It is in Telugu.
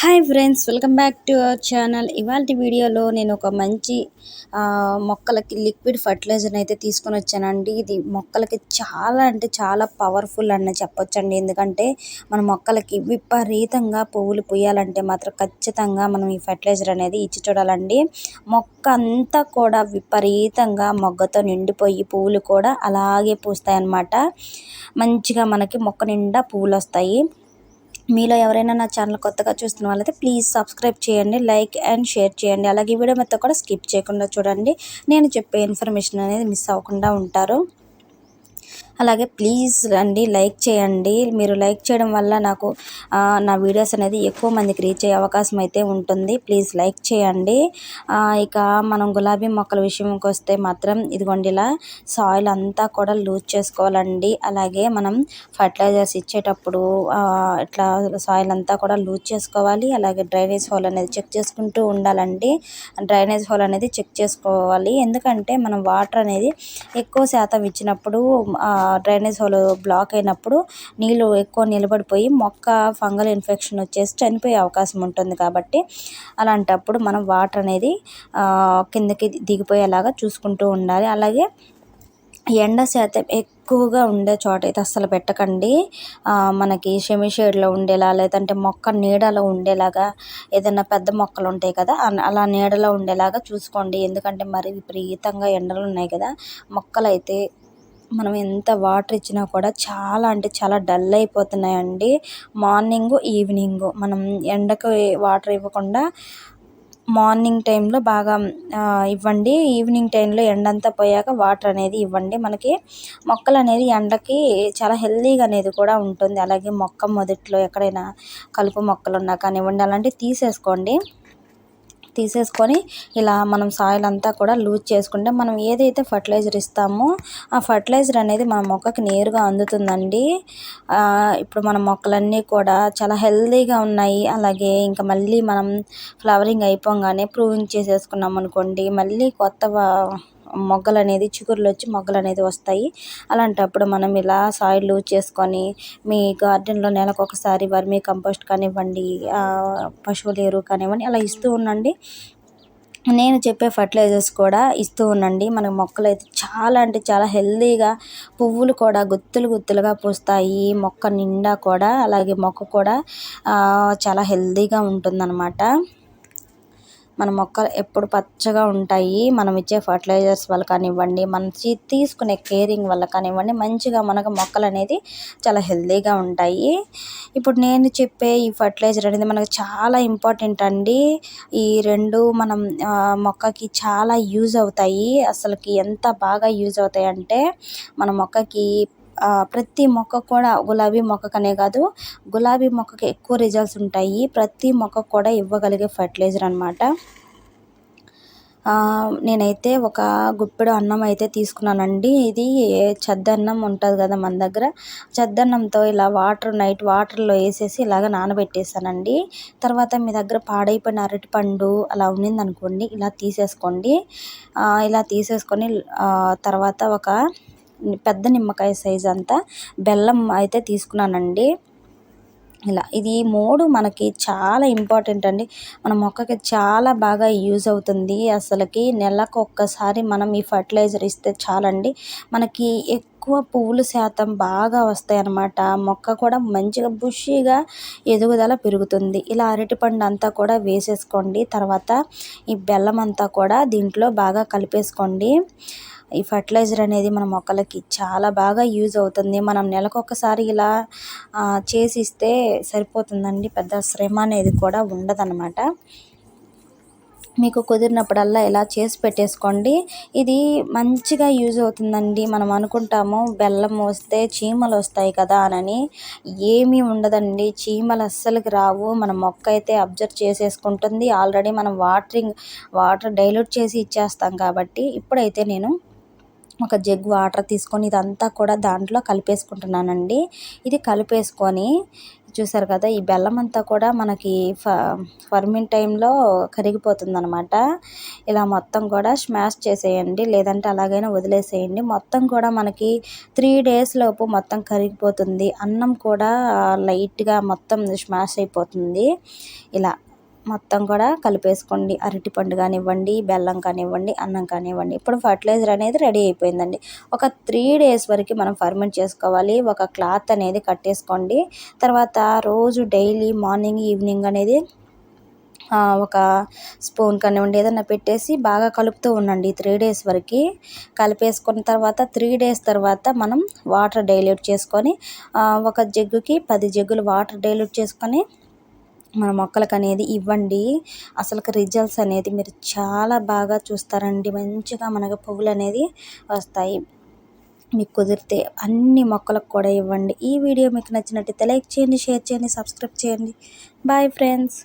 Hi friends, welcome back to our channel. ఇవాళ వీడియోలో నేను ఒక మంచి మొక్కలకి లిక్విడ్ ఫర్టిలైజర్ని అయితే తీసుకొని వచ్చానండి. ఇది మొక్కలకి చాలా అంటే చాలా పవర్ఫుల్ అని చెప్పొచ్చండి. ఎందుకంటే మన మొక్కలకి విపరీతంగా పువ్వులు పూయాలంటే మాత్రం ఖచ్చితంగా మనం ఈ ఫర్టిలైజర్ అనేది ఇచ్చి చూడాలండి. మొక్క అంతా కూడా విపరీతంగా మొగ్గతో నిండిపోయి పువ్వులు కూడా అలాగే పూస్తాయి అన్నమాట. మంచిగా మనకి మొక్క నిండా పువ్వులు వస్తాయి. మీలో ఎవరైనా నా ఛానల్ కొత్తగా చూస్తున్న వాళ్ళైతే ప్లీజ్ సబ్స్క్రైబ్ చేయండి, లైక్ అండ్ షేర్ చేయండి. అలాగే ఈ వీడియో మొత్తం కూడా స్కిప్ చేయకుండా చూడండి. నేను చెప్పే ఇన్ఫర్మేషన్ అనేది మిస్ అవ్వకుండా ఉంటారు. అలాగే ప్లీజ్ రండి, లైక్ చేయండి. మీరు లైక్ చేయడం వల్ల నాకు నా వీడియోస్ అనేది ఎక్కువ మందికి రీచ్ అయ్యే అవకాశం అయితే ఉంటుంది. ప్లీజ్ లైక్ చేయండి. ఇక మనం గులాబీ మొక్కల విషయంకి వస్తే మాత్రం ఇదిగోండి, ఇలా సాయిల్ అంతా కూడా లూజ్ చేసుకోవాలండి. అలాగే మనం ఫర్టిలైజర్స్ ఇచ్చేటప్పుడు ఇట్లా సాయిల్ అంతా కూడా లూజ్ చేసుకోవాలి. అలాగే డ్రైనేజ్ హోల్ అనేది చెక్ చేసుకుంటూ ఉండాలండి. డ్రైనేజ్ హోల్ అనేది చెక్ చేసుకోవాలి. ఎందుకంటే మనం వాటర్ అనేది ఎక్కువ శాతం ఇచ్చినప్పుడు డ్రైనేజ్ హోల్ బ్లాక్ అయినప్పుడు నీళ్ళు ఎక్కువ నిలబడిపోయి మొక్క ఫంగల్ ఇన్ఫెక్షన్ వచ్చేసి చనిపోయే అవకాశం ఉంటుంది. కాబట్టి అలాంటప్పుడు మనం వాటర్ అనేది కిందకి దిగిపోయేలాగా చూసుకుంటూ ఉండాలి. అలాగే ఎండ శాతం ఎక్కువగా ఉండే చోట అయితే అస్సలు పెట్టకండి. మనకి సెమీ షేడ్లో ఉండేలా, లేదంటే మొక్క నీడలో ఉండేలాగా, ఏదైనా పెద్ద మొక్కలు ఉంటాయి కదా అలా నీడలో ఉండేలాగా చూసుకోండి. ఎందుకంటే మరి విపరీతంగా ఎండలు ఉన్నాయి కదా, మొక్కలు అయితే మనం ఎంత వాటర్ ఇచ్చినా కూడా చాలా అంటే చాలా డల్ అయిపోతున్నాయండి. మార్నింగు ఈవినింగు మనం ఎండకు వాటర్ ఇవ్వకుండా మార్నింగ్ టైంలో బాగా ఇవ్వండి. ఈవినింగ్ టైంలో ఎండంతా పోయాక వాటర్ అనేది ఇవ్వండి. మనకి మొక్కలు అనేది ఎండకి చాలా హెల్దీగా అనేది కూడా ఉంటుంది. అలాగే మొక్క మొదట్లో ఎక్కడైనా కలుపు మొక్కలు ఉన్నా కానివ్వండి, అలాంటివి తీసేసుకొని ఇలా మనం సాయిల్ అంతా కూడా లూజ్ చేసుకుంటే మనం ఏదైతే ఫర్టిలైజర్ ఇస్తామో ఆ ఫర్టిలైజర్ అనేది మన మొక్కకి నేరుగా అందుతుందండి. ఇప్పుడు మన మొక్కలన్నీ కూడా చాలా హెల్దీగా ఉన్నాయి. అలాగే ఇంకా మళ్ళీ మనం ఫ్లవరింగ్ అయిపోగానే ప్రూవింగ్ చేసేసుకున్నాం అనుకోండి, మళ్ళీ కొత్త మొగ్గలు అనేది చిగుర్లు వచ్చి మొగ్గలు అనేది వస్తాయి. అలాంటప్పుడు మనం ఇలా సాయిల్ లూజ్ చేసుకొని మీ గార్డెన్లో నెలకు ఒకసారి వర్మీ కంపోస్ట్ కానివ్వండి, పశువుల ఎరువు కానివ్వండి, అలా ఇస్తూ ఉండండి. నేను చెప్పే ఫర్టిలైజర్స్ కూడా ఇస్తూ ఉండండి. మన మొక్కలు అయితే చాలా అంటే చాలా హెల్దీగా పువ్వులు కూడా గుత్తులుగా పూస్తాయి మొక్క నిండా కూడా. అలాగే మొక్క కూడా చాలా హెల్దీగా ఉంటుందన్నమాట. మన మొక్కలు ఎప్పుడు పచ్చగా ఉంటాయి. మనం ఇచ్చే ఫర్టిలైజర్స్ వల్ల కానివ్వండి, మనం తీసుకునే కేరింగ్ వల్ల కానివ్వండి, మంచిగా మనకు మొక్కలు అనేది చాలా హెల్దీగా ఉంటాయి. ఇప్పుడు నేను చెప్పే ఈ ఫర్టిలైజర్ అనేది మనకు చాలా ఇంపార్టెంట్ అండి. ఈ రెండు మనం మొక్కకి చాలా యూజ్ అవుతాయి. అసలుకి ఎంత బాగా యూజ్ అవుతాయి అంటే మన మొక్కకి ప్రతి మొక్క కూడా, గులాబీ మొక్కకనే కాదు, గులాబీ మొక్కకి ఎక్కువ రిజల్ట్స్ ఉంటాయి. ప్రతి మొక్కకు కూడా ఇవ్వగలిగే ఫర్టిలైజర్ అనమాట. నేనైతే ఒక గుప్పెడు అన్నం అయితే తీసుకున్నానండి. ఇది చద్దన్నం ఉంటుంది కదా మన దగ్గర, చద్దన్నంతో ఇలా నైట్ వాటర్లో వేసేసి ఇలాగ నానబెట్టేసానండి. తర్వాత మీ దగ్గర పాడైపోయిన అరటిపండు అలా ఉన్నిందనుకోండి, ఇలా తీసేసుకోండి. ఇలా తీసేసుకొని తర్వాత ఒక పెద్ద నిమ్మకాయ సైజ్ అంతా బెల్లం అయితే తీసుకున్నానండి. ఇది 3 మనకి చాలా ఇంపార్టెంట్ అండి. మన మొక్కకి చాలా బాగా యూజ్ అవుతుంది. అసలుకి నెలకు ఒక్కసారి మనం ఈ ఫర్టిలైజర్ ఇస్తే చాలండి, మనకి ఎక్కువ పువ్వుల శాతం బాగా వస్తాయి అన్నమాట. మొక్క కూడా మంచిగా బుషీగా ఎదుగుదల పెరుగుతుంది. ఇలా అరటిపండు అంతా కూడా వేసేసుకోండి. తర్వాత ఈ బెల్లం అంతా కూడా దీంట్లో బాగా కలిపేసుకోండి. ఈ ఫర్టిలైజర్ అనేది మన మొక్కలకి చాలా బాగా యూజ్ అవుతుంది. మనం నెలకొకసారి ఇలా చేసిస్తే సరిపోతుందండి. పెద్ద శ్రమ అనేది కూడా ఉండదన్నమాట. మీకు కుదిరినప్పుడల్లా ఇలా చేసి పెట్టేసుకోండి. ఇది మంచిగా యూజ్ అవుతుందండి. మనం అనుకుంటాము బెల్లం వస్తే చీమలు వస్తాయి కదా అని, ఏమీ ఉండదండి. చీమలు అస్సలకి రావు. మన మొక్క అయితే అబ్జర్వ్ చేసేసుకుంటుంది. ఆల్రెడీ మనం వాటర్ డైల్యూట్ చేసి ఇచ్చేస్తాం కాబట్టి. ఇప్పుడైతే నేను ఒక జగ్ వాటర్ తీసుకొని ఇదంతా కూడా దాంట్లో కలిపేసుకుంటున్నానండి. ఇది కలిపేసుకొని చూసారు కదా, ఈ బెల్లం అంతా కూడా మనకి ఫర్మింగ్ టైంలో కరిగిపోతుందనమాట. ఇలా మొత్తం కూడా స్మాష్ చేసేయండి, లేదంటే అలాగైనా వదిలేసేయండి. మొత్తం కూడా మనకి 3 డేస్ లోపు మొత్తం కరిగిపోతుంది. అన్నం కూడా లైట్గా మొత్తం స్మాష్ అయిపోతుంది. ఇలా మొత్తం కూడా కలిపేసుకోండి. అరటిపండు కానివ్వండి, బెల్లం కానివ్వండి, అన్నం కానివ్వండి. ఇప్పుడు ఫర్టిలైజర్ అనేది రెడీ అయిపోయిందండి. ఒక 3 డేస్ వరకు మనం ఫర్మెంట్ చేసుకోవాలి. ఒక క్లాత్ అనేది కట్టేసుకోండి. తర్వాత రోజు డైలీ మార్నింగ్ ఈవినింగ్ అనేది ఒక స్పూన్ కానివ్వండి ఏదన్నా పెట్టేసి బాగా కలుపుతూ ఉండండి 3 డేస్ వరకు. కలిపేసుకున్న తర్వాత 3 డేస్ తర్వాత మనం వాటర్ డైల్యూట్ చేసుకొని ఒక జగ్గుకి 10 జగ్గులు వాటర్ డైల్యూట్ చేసుకొని మన మొక్కలకు అనేది ఇవ్వండి. అసలుకి రిజల్ట్స్ అనేది మీరు చాలా బాగా చూస్తారండి. మంచిగా మనకు పువ్వులు అనేది వస్తాయి. మీకు కుదిరితే అన్ని మొక్కలకు కూడా ఇవ్వండి. ఈ వీడియో మీకు నచ్చినట్టయితే లైక్ చేయండి, షేర్ చేయండి, సబ్స్క్రైబ్ చేయండి. Bye friends.